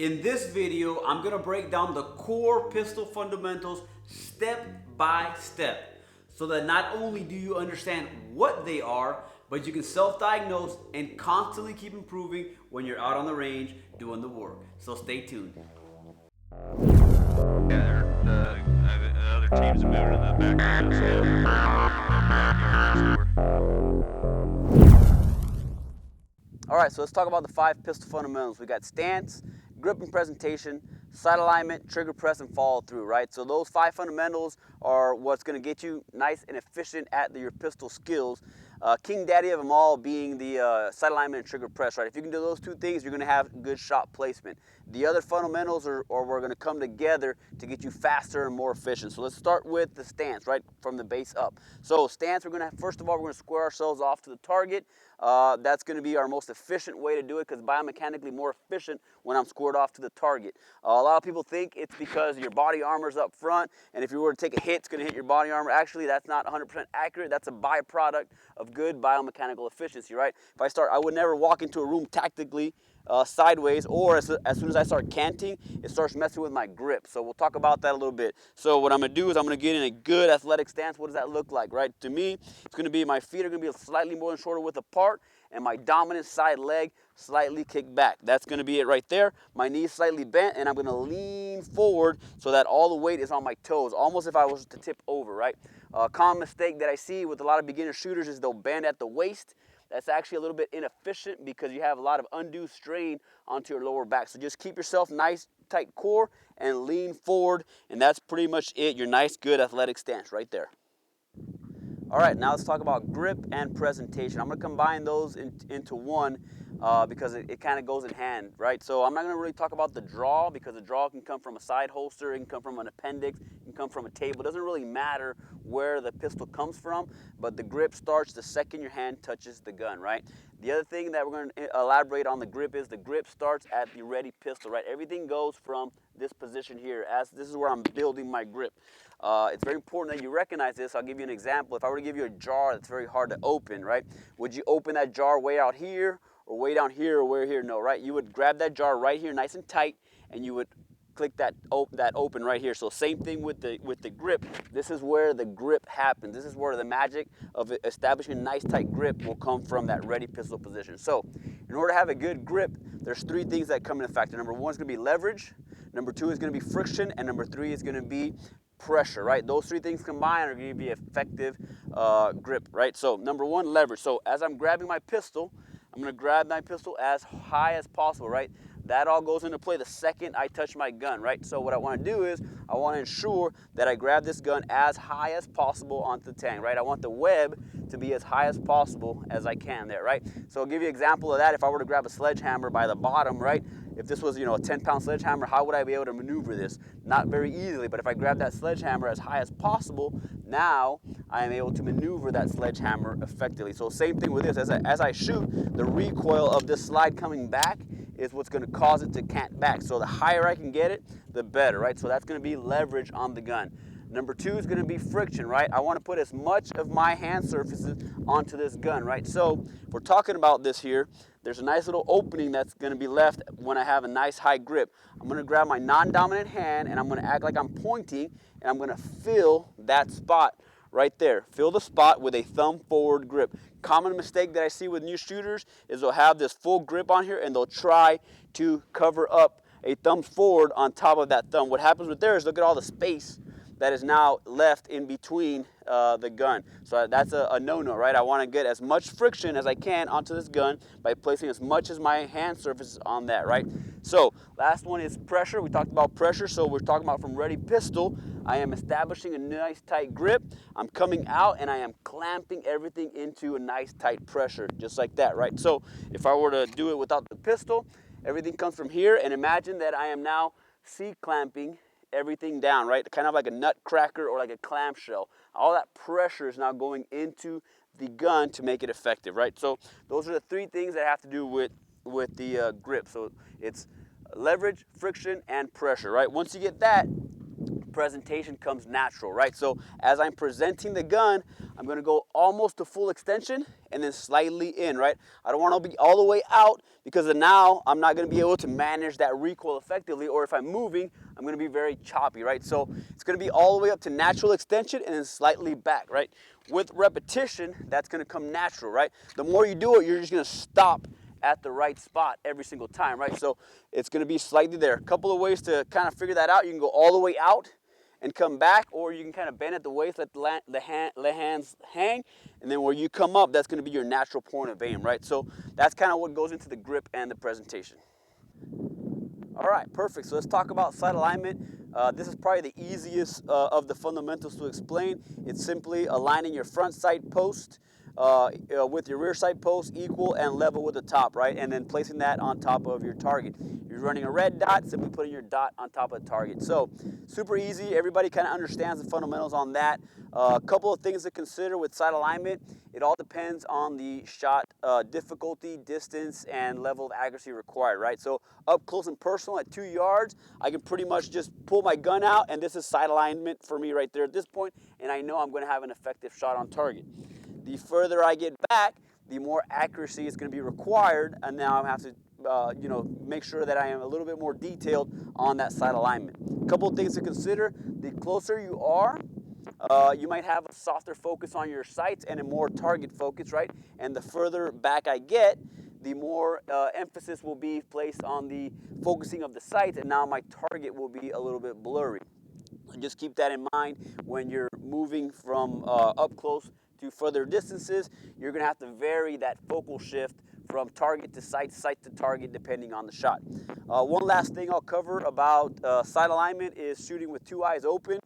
In this video, I'm gonna break down the core pistol fundamentals step by step so that not only do you understand what they are, but you can self-diagnose and constantly keep improving when you're out on the range doing the work. So stay tuned. Yeah, the other teams are moving in the background. All right, so let's talk about the 5 pistol fundamentals. We got stance, grip and presentation, sight alignment, trigger press, and follow through, right? So those 5 fundamentals are what's gonna get you nice and efficient at your pistol skills. King daddy of them all being the sight alignment and trigger press, right? If you can do those 2 things, you're gonna have good shot placement. The other fundamentals are gonna come together to get you faster and more efficient. So let's start with the stance, right, from the base up. So stance, first of all, we're gonna square ourselves off to the target. That's gonna be our most efficient way to do it because biomechanically more efficient when I'm squared off to the target. A lot of people think it's because your body armor's up front, and if you were to take a hit, it's gonna hit your body armor. Actually, that's not 100% accurate. That's a byproduct of good biomechanical efficiency, right? I would never walk into a room tactically sideways, or as soon as I start canting, it starts messing with my grip. So we'll talk about that a little bit. So what I'm gonna do is I'm gonna get in a good athletic stance. What does that look like, right? To me, it's gonna be my feet are gonna be slightly more than shorter width apart, and my dominant side leg slightly kicked back. That's gonna be it right there. My knees slightly bent, and I'm gonna lean forward so that all the weight is on my toes, almost if I was to tip over, right? A common mistake that I see with a lot of beginner shooters is they'll bend at the waist. That's actually a little bit inefficient because you have a lot of undue strain onto your lower back. So just keep yourself nice, tight core and lean forward, and that's pretty much it. Your nice, good athletic stance right there. All right, now let's talk about grip and presentation. I'm gonna combine those into one because it kind of goes in hand, right? So I'm not gonna really talk about the draw because the draw can come from a side holster, it can come from an appendix, it can come from a table. It doesn't really matter where the pistol comes from, but the grip starts the second your hand touches the gun, right? The other thing that we're gonna elaborate on the grip is the grip starts at the ready pistol, right? Everything goes from this position here, as this is where I'm building my grip. It's very important that you recognize this. I'll give you an example. If I were to give you a jar that's very hard to open, right? Would you open that jar way out here or way down here or way here? No, right? You would grab that jar right here nice and tight, and you would click that open right here. So same thing with the grip. This is where the grip happens. This is where the magic of establishing a nice tight grip will come from, that ready pistol position. So in order to have a good grip, there's 3 things that come into factor. Number 1 is going to be leverage. Number 2 is going to be friction, and number 3 is going to be pressure, right? Those 3 things combined are going to be effective grip, right? So number 1, leverage. So as I'm grabbing my pistol, I'm going to grab my pistol as high as possible, right? That all goes into play the second I touch my gun, right? So what I want to do is I want to ensure that I grab this gun as high as possible onto the tang, right? I want the web to be as high as possible as I can there, right? So I'll give you an example of that. If I were to grab a sledgehammer by the bottom, right? If this was, a 10-pound sledgehammer, how would I be able to maneuver this? Not very easily, but if I grab that sledgehammer as high as possible, now I am able to maneuver that sledgehammer effectively. So same thing with this. As I shoot, the recoil of this slide coming back is what's going to cause it to cant back. So the higher I can get it, the better, right? So that's going to be leverage on the gun. Number 2 is going to be friction, right? I want to put as much of my hand surfaces onto this gun, right? So if we're talking about this here, there's a nice little opening that's going to be left when I have a nice high grip. I'm going to grab my non-dominant hand and I'm going to act like I'm pointing, and I'm going to fill that spot right there. Fill the spot with a thumb forward grip. Common mistake that I see with new shooters is they'll have this full grip on here and they'll try to cover up a thumb forward on top of that thumb. What happens with there is look at all the space that is now left in between the gun. So that's a no-no, right? I want to get as much friction as I can onto this gun by placing as much as my hand surface on that, right? So last one is pressure. We talked about pressure, so we're talking about from ready pistol. I am establishing a nice tight grip. I'm coming out and I am clamping everything into a nice tight pressure, just like that, right? So if I were to do it without the pistol, everything comes from here, and imagine that I am now C-clamping everything down, right? Kind of like a nutcracker or like a clamshell. All that pressure is now going into the gun to make it effective, right? So those are the 3 things that have to do with the grip. So it's leverage, friction, and pressure, right? Once you get that, presentation comes natural, right? So as I'm presenting the gun, I'm gonna go almost to full extension and then slightly in, right? I don't wanna be all the way out because now I'm not gonna be able to manage that recoil effectively, or if I'm moving, I'm gonna be very choppy, right? So it's gonna be all the way up to natural extension and then slightly back, right? With repetition, that's gonna come natural, right? The more you do it, you're just gonna stop at the right spot every single time, right? So it's gonna be slightly there. A couple of ways to kind of figure that out. You can go all the way out and come back, or you can kind of bend at the waist, let the hands hang, and then where you come up, that's gonna be your natural point of aim, right? So that's kind of what goes into the grip and the presentation. All right, perfect. So let's talk about sight alignment. This is probably the easiest of the fundamentals to explain. It's simply aligning your front sight post with your rear sight post equal and level with the top, right? And then placing that on top of your target. If you're running a red dot, simply putting your dot on top of the target. So super easy. Everybody kind of understands the fundamentals on that. A couple of things to consider with sight alignment. It all depends on the shot difficulty, distance, and level of accuracy required, right? So up close and personal at 2 yards, I can pretty much just pull my gun out, and this is sight alignment for me right there at this point, and I know I'm going to have an effective shot on target. The further I get back, the more accuracy is going to be required, and now I have to make sure that I am a little bit more detailed on that sight alignment. A couple of things to consider. The closer you are, you might have a softer focus on your sights and a more target focus, right? And the further back I get, the more emphasis will be placed on the focusing of the sights, and now my target will be a little bit blurry. Just keep that in mind when you're moving from up close to further distances. You're going to have to vary that focal shift from target to sight to target, depending on the shot. One last thing I'll cover about sight alignment is shooting with 2 eyes open.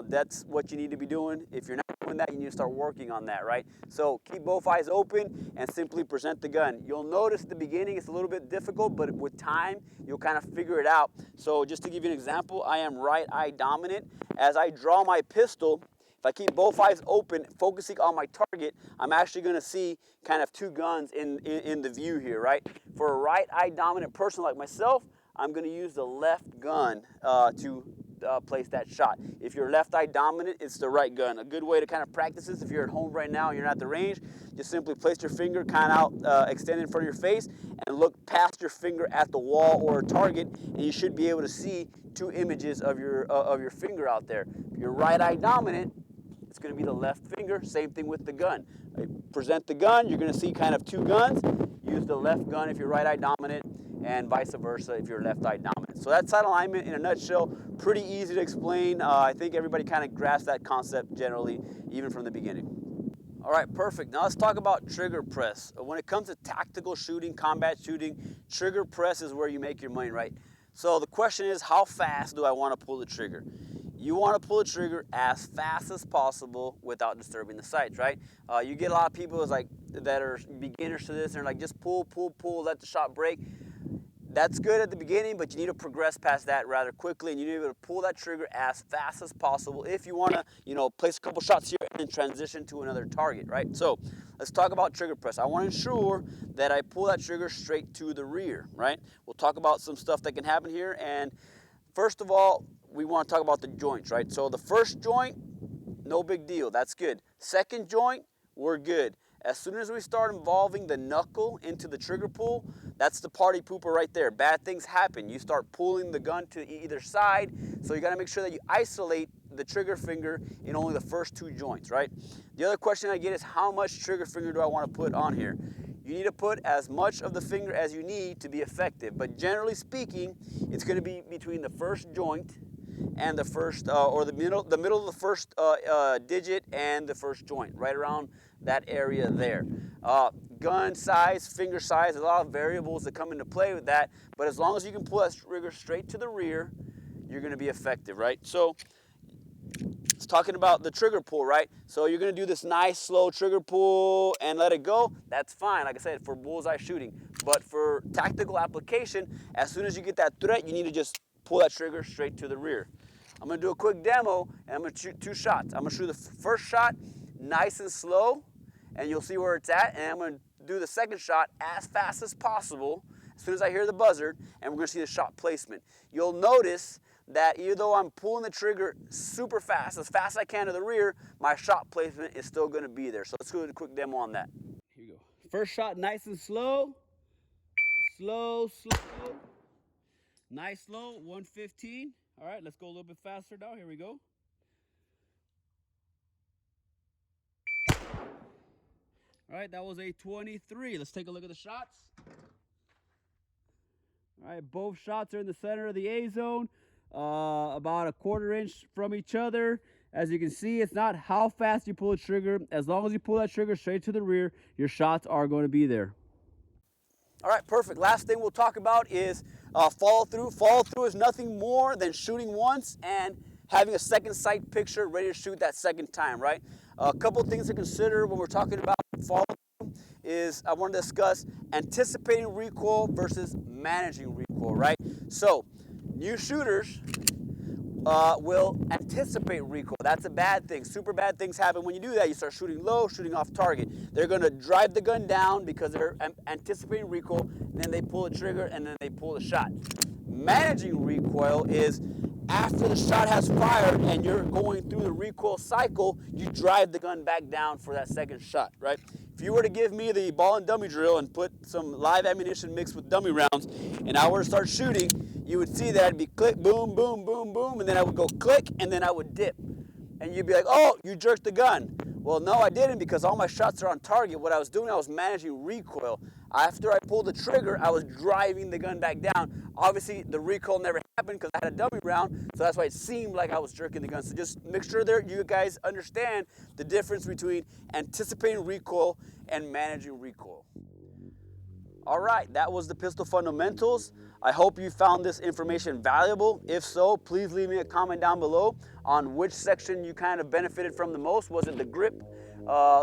That's what you need to be doing. If you're not doing that, you need to start working on that, right? So keep both eyes open and simply present the gun. You'll notice at the beginning it's a little bit difficult, but with time, you'll kind of figure it out. So just to give you an example, I am right eye dominant. As I draw my pistol, if I keep both eyes open, focusing on my target, I'm actually going to see kind of 2 guns in the view here, right? For a right eye dominant person like myself, I'm going to use the left gun to place that shot. If you're left eye dominant, it's the right gun. A good way to kind of practice this, if you're at home right now and you're not at the range, just simply place your finger kind of out, extended in front of your face, and look past your finger at the wall or a target, and you should be able to see 2 images of your finger out there. If you're right eye dominant, it's going to be the left finger. Same thing with the gun. Present the gun, you're going to see kind of 2 guns. Use the left gun if you're right eye dominant, and vice versa if you're left eye dominant. So that's sight alignment in a nutshell. Pretty easy to explain. I think everybody kind of grasps that concept generally, even from the beginning. All right, perfect. Now let's talk about trigger press. When it comes to tactical shooting, combat shooting, trigger press is where you make your money, right? So the question is, how fast do I want to pull the trigger? You want to pull the trigger as fast as possible without disturbing the sights, right? You get a lot of people that are beginners to this, and they're like, just pull, let the shot break. That's good at the beginning, but you need to progress past that rather quickly, and you need to be able to pull that trigger as fast as possible if you want to, place a couple shots here and transition to another target, right? So let's talk about trigger press. I want to ensure that I pull that trigger straight to the rear, right? We'll talk about some stuff that can happen here, and first of all, we want to talk about the joints, right? So the first joint, no big deal, that's good. Second joint, we're good. As soon as we start involving the knuckle into the trigger pull, that's the party pooper right there. Bad things happen. You start pulling the gun to either side, so you got to make sure that you isolate the trigger finger in only the first 2 joints, right? The other question I get is, how much trigger finger do I want to put on here? You need to put as much of the finger as you need to be effective, but generally speaking, it's going to be between the first joint and the first, or the middle of the first digit and the first joint, right around that area there. Gun size, finger size, a lot of variables that come into play with that, but as long as you can pull that trigger straight to the rear, you're going to be effective, right? So it's talking about the trigger pull, right? So you're going to do this nice slow trigger pull and let it go. That's fine, like I said, for bullseye shooting. But for tactical application, as soon as you get that threat, you need to just pull that trigger straight to the rear. I'm going to do a quick demo, and I'm going to shoot 2 shots. I'm going to shoot the first shot nice and slow, and you'll see where it's at, and I'm going to do the second shot as fast as possible as soon as I hear the buzzer, and we're going to see the shot placement. You'll notice that even though I'm pulling the trigger super fast, as fast as I can to the rear, my shot placement is still going to be there. So let's go to a quick demo on that. Here you go. First shot, nice and slow. Slow, slow. Nice slow, 115. All right, let's go a little bit faster now. Here we go. All right, that was a 23. Let's take a look at the shots. All right, both shots are in the center of the A zone, about a 1/4 inch from each other. As you can see, it's not how fast you pull the trigger. As long as you pull that trigger straight to the rear, your shots are going to be there. All right, perfect. Last thing we'll talk about is follow through. Follow through is nothing more than shooting once and having a second sight picture ready to shoot that second time, right? A couple things to consider when we're talking about follow through is I want to discuss anticipating recoil versus managing recoil, right? So, new shooters will anticipate recoil. That's a bad thing. Super bad things happen when you do that. You start shooting low, shooting off target. They're going to drive the gun down because they're anticipating recoil, and then they pull the trigger, and then they pull the shot. Managing recoil is after the shot has fired and you're going through the recoil cycle, you drive the gun back down for that second shot, right? If you were to give me the ball and dummy drill and put some live ammunition mixed with dummy rounds, and I were to start shooting, you would see that it'd be click, boom, boom, boom, boom, and then I would go click, and then I would dip. And you'd be like, oh, you jerked the gun. Well, no, I didn't, because all my shots are on target. What I was doing, I was managing recoil. After I pulled the trigger, I was driving the gun back down. Obviously, the recoil never happened because I had a dummy round, so that's why it seemed like I was jerking the gun. So just make sure that you guys understand the difference between anticipating recoil and managing recoil. All right, that was the pistol fundamentals. I hope you found this information valuable. If so, please leave me a comment down below on which section you kind of benefited from the most. Was it the grip,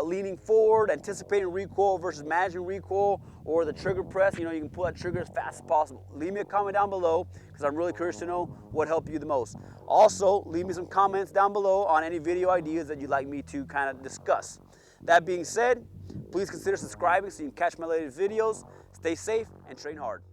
leaning forward, anticipating recoil versus managing recoil, or the trigger press? You know, you can pull that trigger as fast as possible. Leave me a comment down below because I'm really curious to know what helped you the most. Also, leave me some comments down below on any video ideas that you'd like me to kind of discuss. That being said, please consider subscribing so you can catch my latest videos. Stay safe and train hard.